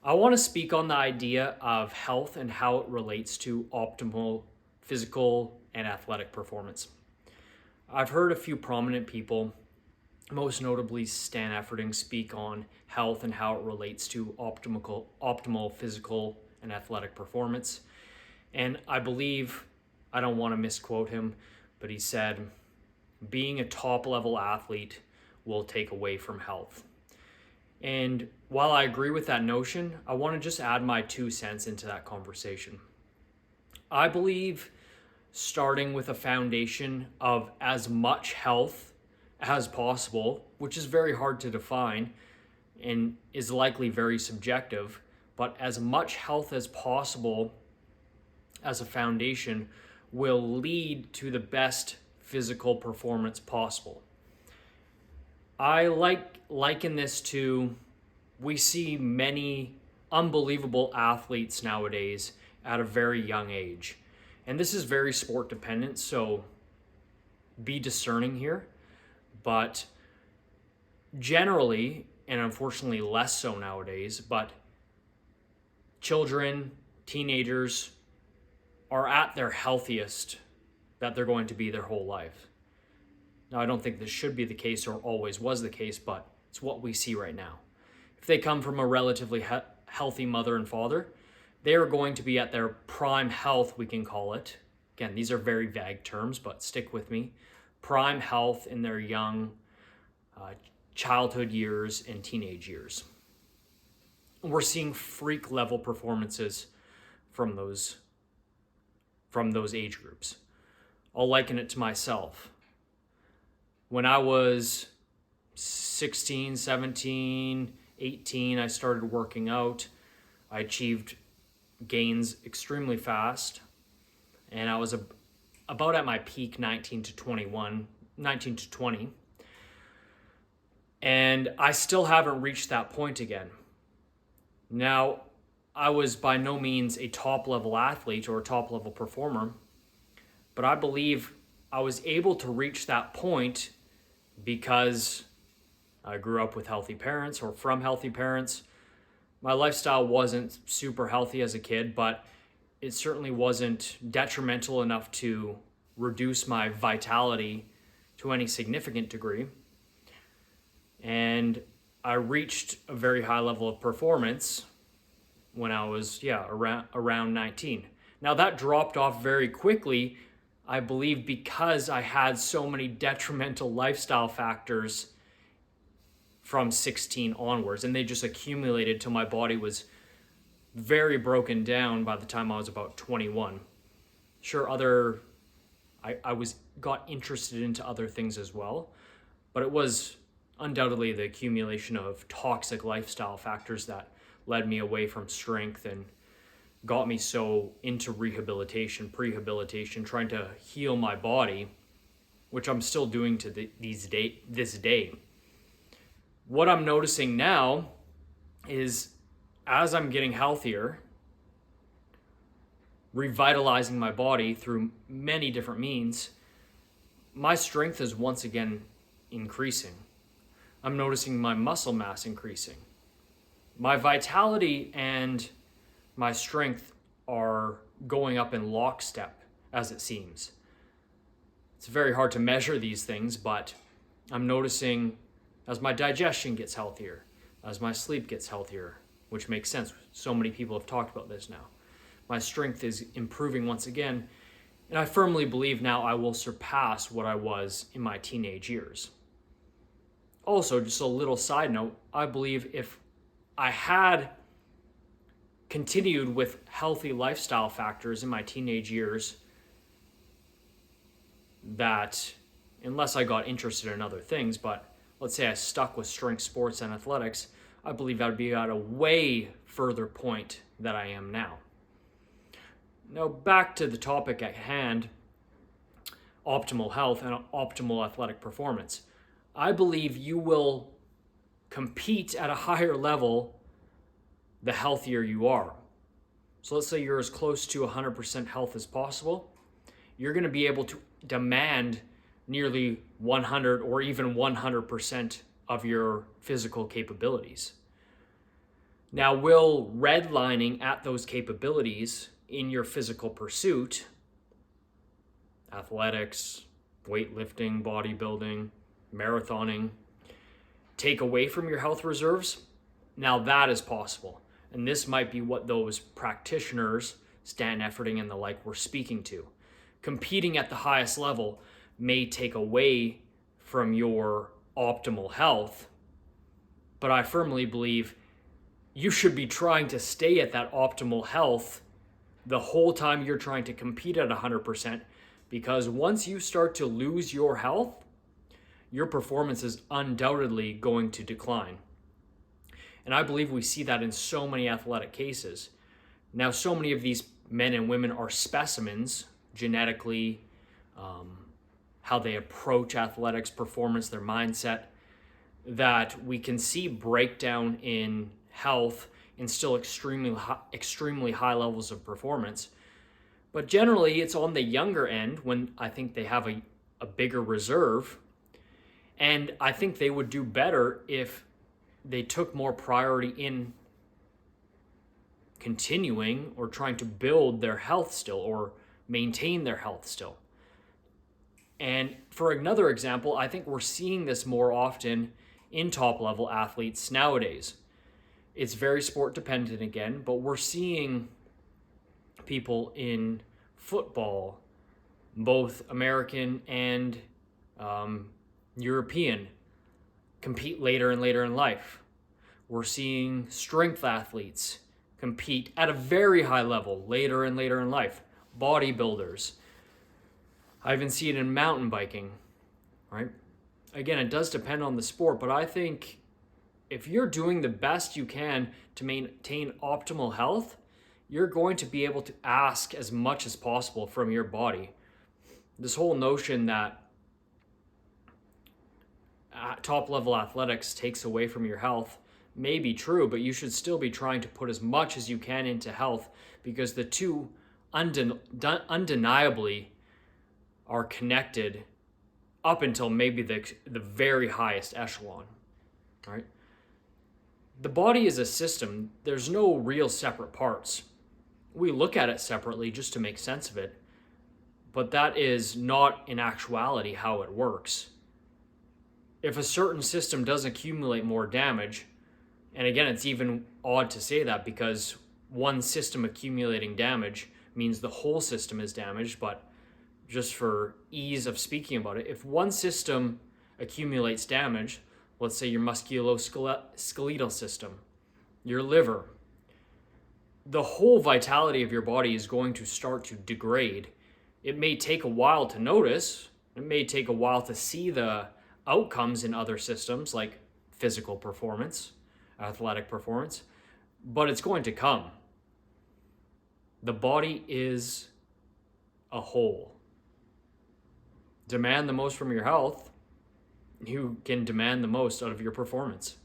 I want to speak on the idea of health and how it relates to optimal physical and athletic performance. I've heard a few prominent people, most notably Stan Efferding, speak on health and how it relates to optimal physical and athletic performance. And I believe, I don't want to misquote him, but he said, being a top level athlete will take away from health. And while I agree with that notion, I want to just add my 2 cents into that conversation. I believe starting with a foundation of as much health as possible, which is very hard to define and is likely very subjective, but as much health as possible as a foundation will lead to the best physical performance possible. I liken this to, we see many unbelievable athletes nowadays at a very young age. And this is very sport dependent, so be discerning here. But generally, and unfortunately less so nowadays, but children, teenagers are at their healthiest that they're going to be their whole life. Now, I don't think this should be the case or always was the case, but it's what we see right now. If they come from a relatively healthy mother and father, they are going to be at their prime health, we can call it. Again, these are very vague terms, but stick with me. Prime health in their young childhood years and teenage years. We're seeing freak level performances from those age groups. I'll liken it to myself. When I was 16, 17, 18, I started working out. I achieved gains extremely fast. And I was about at my peak 19 to 20. And I still haven't reached that point again. Now, I was by no means a top level athlete or a top level performer, but I believe I was able to reach that point because I grew up with healthy parents or from healthy parents. My lifestyle wasn't super healthy as a kid, but it certainly wasn't detrimental enough to reduce my vitality to any significant degree. And I reached a very high level of performance when I was, around 19. Now that dropped off very quickly, I believe, because I had so many detrimental lifestyle factors from 16 onwards, and they just accumulated till my body was very broken down by the time I was about 21. Sure, I got interested into other things as well, but it was undoubtedly the accumulation of toxic lifestyle factors that led me away from strength and got me so into prehabilitation, trying to heal my body, which I'm still doing to this day. What I'm noticing now is, as I'm getting healthier, revitalizing my body through many different means, my strength is once again increasing. I'm noticing my muscle mass increasing. My vitality and my strength are going up in lockstep, as it seems. It's very hard to measure these things, but I'm noticing as my digestion gets healthier, as my sleep gets healthier, which makes sense. So many people have talked about this now. My strength is improving once again, and I firmly believe now I will surpass what I was in my teenage years. Also, just a little side note, I believe if I had continued with healthy lifestyle factors in my teenage years, that, unless I got interested in other things, but let's say I stuck with strength sports and athletics, I believe I'd be at a way further point than I am now. Now, back to the topic at hand, optimal health and optimal athletic performance. I believe you will compete at a higher level the healthier you are. So let's say you're as close to 100% health as possible. You're going to be able to demand nearly 100 or even 100% of your physical capabilities. Now, will redlining at those capabilities in your physical pursuit, athletics, weightlifting, bodybuilding, marathoning, take away from your health reserves? Now that is possible. And this might be what those practitioners, Stan Efferding and the like, were speaking to. Competing at the highest level may take away from your optimal health, but I firmly believe you should be trying to stay at that optimal health the whole time you're trying to compete at 100%, because once you start to lose your health, your performance is undoubtedly going to decline. And I believe we see that in so many athletic cases. Now, so many of these men and women are specimens genetically, how they approach athletics, performance, their mindset, that we can see breakdown in health and still extremely high levels of performance. But generally, it's on the younger end when I think they have a bigger reserve. And I think they would do better if they took more priority in continuing or trying to build their health still or maintain their health still. And for another example, I think we're seeing this more often in top level athletes nowadays. It's very sport dependent again, but we're seeing people in football, both American and European, compete later and later in life. We're seeing strength athletes compete at a very high level later and later in life. Bodybuilders. I even see it in mountain biking, right? Again, it does depend on the sport, but I think if you're doing the best you can to maintain optimal health, you're going to be able to ask as much as possible from your body. This whole notion that top level athletics takes away from your health may be true, but you should still be trying to put as much as you can into health, because the two undeniably are connected up until maybe the very highest echelon, right? The body is a system. There's no real separate parts. We look at it separately just to make sense of it, but that is not in actuality how it works. If a certain system does accumulate more damage, and again, it's even odd to say that because one system accumulating damage means the whole system is damaged, but just for ease of speaking about it, if one system accumulates damage, let's say your musculoskeletal system, your liver, the whole vitality of your body is going to start to degrade. It may take a while to notice. It may take a while to see the outcomes in other systems like physical performance, athletic performance, but it's going to come. The body is a whole. Demand the most from your health, you can demand the most out of your performance.